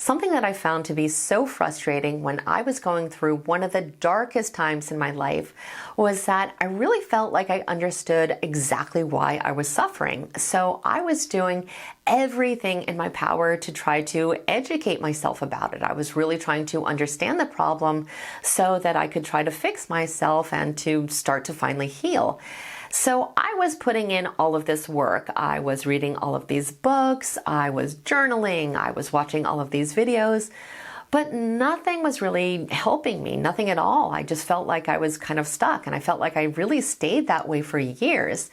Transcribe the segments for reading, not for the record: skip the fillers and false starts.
Something that I found to be so frustrating when I was going through one of the darkest times in my life was that I really felt like I understood exactly why I was suffering. So I was doing everything in my power to try to educate myself about it. I was really trying to understand the problem so that I could try to fix myself and to start to finally heal. So I was putting in all of this work. I was reading all of these books, I was journaling, I was watching all of these videos, but nothing was really helping me, nothing at all. I just felt like I was kind of stuck, and I felt like I really stayed that way for years.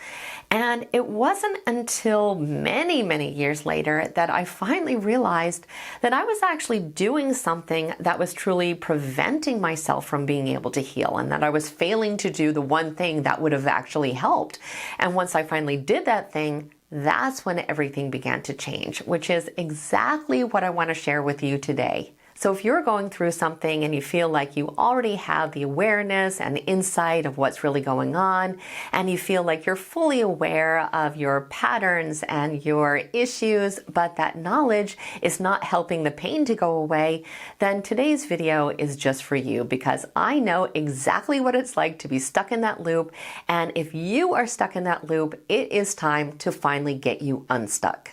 And it wasn't until many, many years later that I finally realized that I was actually doing something that was truly preventing myself from being able to heal, and that I was failing to do the one thing that would have actually helped. And once I finally did that thing, that's when everything began to change, which is exactly what I want to share with you today. So if you're going through something and you feel like you already have the awareness and the insight of what's really going on, and you feel like you're fully aware of your patterns and your issues, but that knowledge is not helping the pain to go away, then today's video is just for you, because I know exactly what it's like to be stuck in that loop. And if you are stuck in that loop, it is time to finally get you unstuck.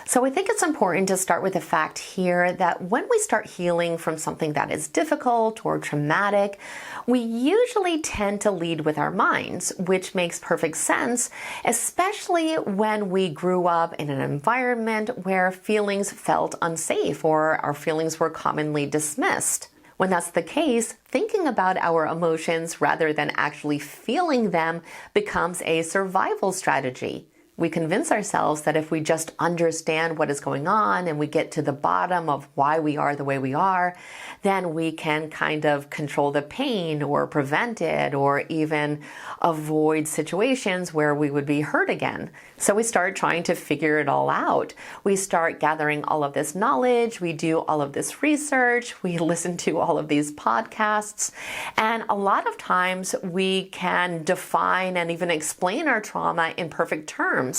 So I think it's important to start with the fact here that when we start healing from something that is difficult or traumatic, we usually tend to lead with our minds, which makes perfect sense, especially when we grew up in an environment where feelings felt unsafe or our feelings were commonly dismissed. When that's the case, thinking about our emotions rather than actually feeling them becomes a survival strategy. We convince ourselves that if we just understand what is going on and we get to the bottom of why we are the way we are, then we can kind of control the pain or prevent it or even avoid situations where we would be hurt again. So we start trying to figure it all out. We start gathering all of this knowledge, we do all of this research, we listen to all of these podcasts, and a lot of times we can define and even explain our trauma in perfect terms.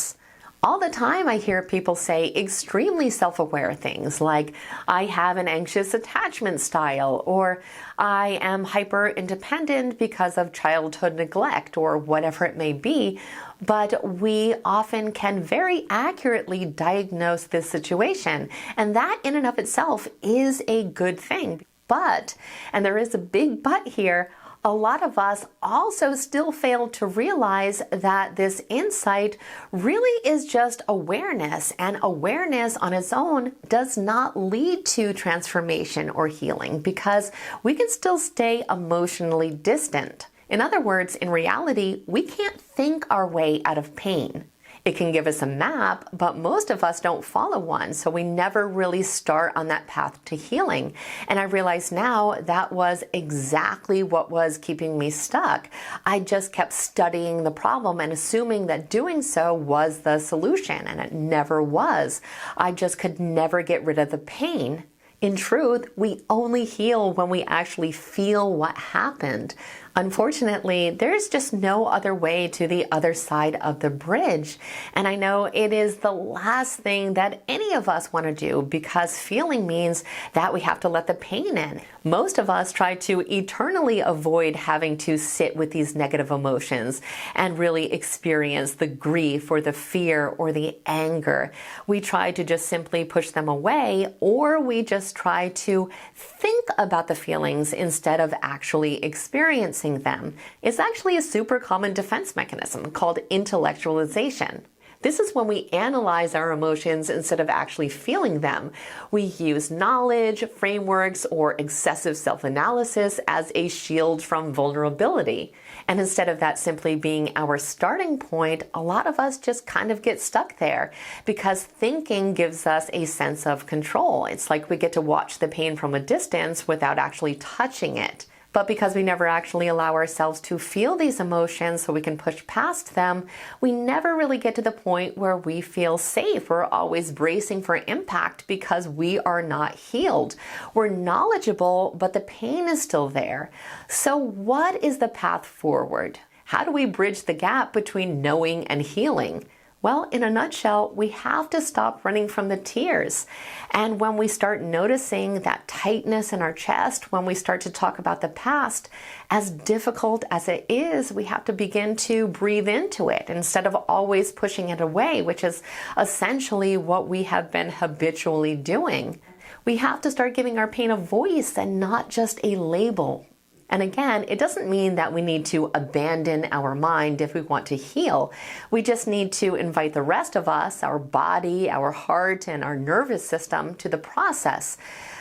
All the time I hear people say extremely self-aware things like, I have an anxious attachment style, or I am hyper-independent because of childhood neglect, or whatever it may be. But we often can very accurately diagnose this situation, and that in and of itself is a good thing. But, and there is a big but here, a lot of us also still fail to realize that this insight really is just awareness, and awareness on its own does not lead to transformation or healing, because we can still stay emotionally distant. In other words, in reality, we can't think our way out of pain. It can give us a map, but most of us don't follow one, so we never really start on that path to healing. And I realize now that was exactly what was keeping me stuck. I just kept studying the problem and assuming that doing so was the solution, and it never was. I just could never get rid of the pain. In truth, we only heal when we actually feel what happened. Unfortunately, there's just no other way to the other side of the bridge. And I know it is the last thing that any of us want to do, because feeling means that we have to let the pain in. Most of us try to eternally avoid having to sit with these negative emotions and really experience the grief or the fear or the anger. We try to just simply push them away, or we just try to think about the feelings instead of actually experiencing them. It's actually a super common defense mechanism called intellectualization. This is when we analyze our emotions instead of actually feeling them. We use knowledge, frameworks, or excessive self-analysis as a shield from vulnerability. And instead of that simply being our starting point, a lot of us just kind of get stuck there, because thinking gives us a sense of control. It's like we get to watch the pain from a distance without actually touching it. But because we never actually allow ourselves to feel these emotions so we can push past them, we never really get to the point where we feel safe. We're always bracing for impact because we are not healed. We're knowledgeable, but the pain is still there. So what is the path forward? How do we bridge the gap between knowing and healing? Well, in a nutshell, we have to stop running from the tears. And when we start noticing that tightness in our chest, when we start to talk about the past, as difficult as it is, we have to begin to breathe into it instead of always pushing it away, which is essentially what we have been habitually doing. We have to start giving our pain a voice and not just a label. And again, it doesn't mean that we need to abandon our mind if we want to heal. We just need to invite the rest of us, our body, our heart, and our nervous system to the process.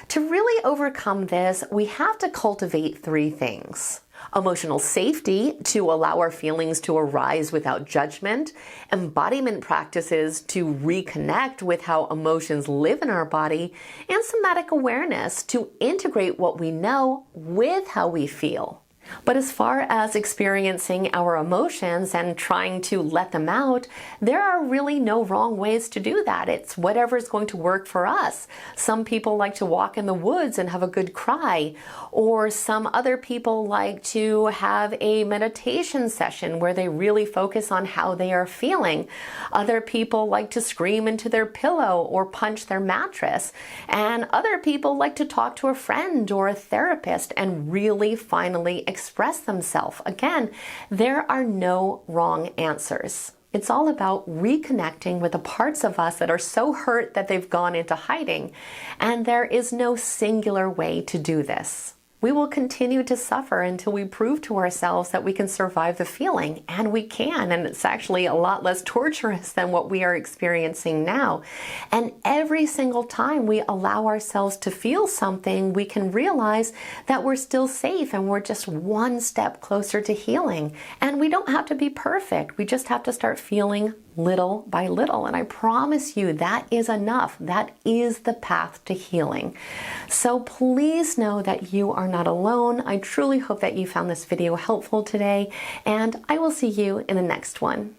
To really overcome this, we have to cultivate three things. Emotional safety, to allow our feelings to arise without judgment. Embodiment practices to reconnect with how emotions live in our body. And somatic awareness to integrate what we know with how we feel. But as far as experiencing our emotions and trying to let them out, there are really no wrong ways to do that. It's whatever is going to work for us. Some people like to walk in the woods and have a good cry, or some other people like to have a meditation session where they really focus on how they are feeling. Other people like to scream into their pillow or punch their mattress. And other people like to talk to a friend or a therapist and really finally express themselves. Again, there are no wrong answers. It's all about reconnecting with the parts of us that are so hurt that they've gone into hiding. And there is no singular way to do this. We will continue to suffer until we prove to ourselves that we can survive the feeling, and we can, and it's actually a lot less torturous than what we are experiencing now. And every single time we allow ourselves to feel something, we can realize that we're still safe and we're just one step closer to healing. And we don't have to be perfect. We just have to start feeling little by little. And I promise you that is enough. That is the path to healing. So please know that you are not alone. I truly hope that you found this video helpful today, and I will see you in the next one.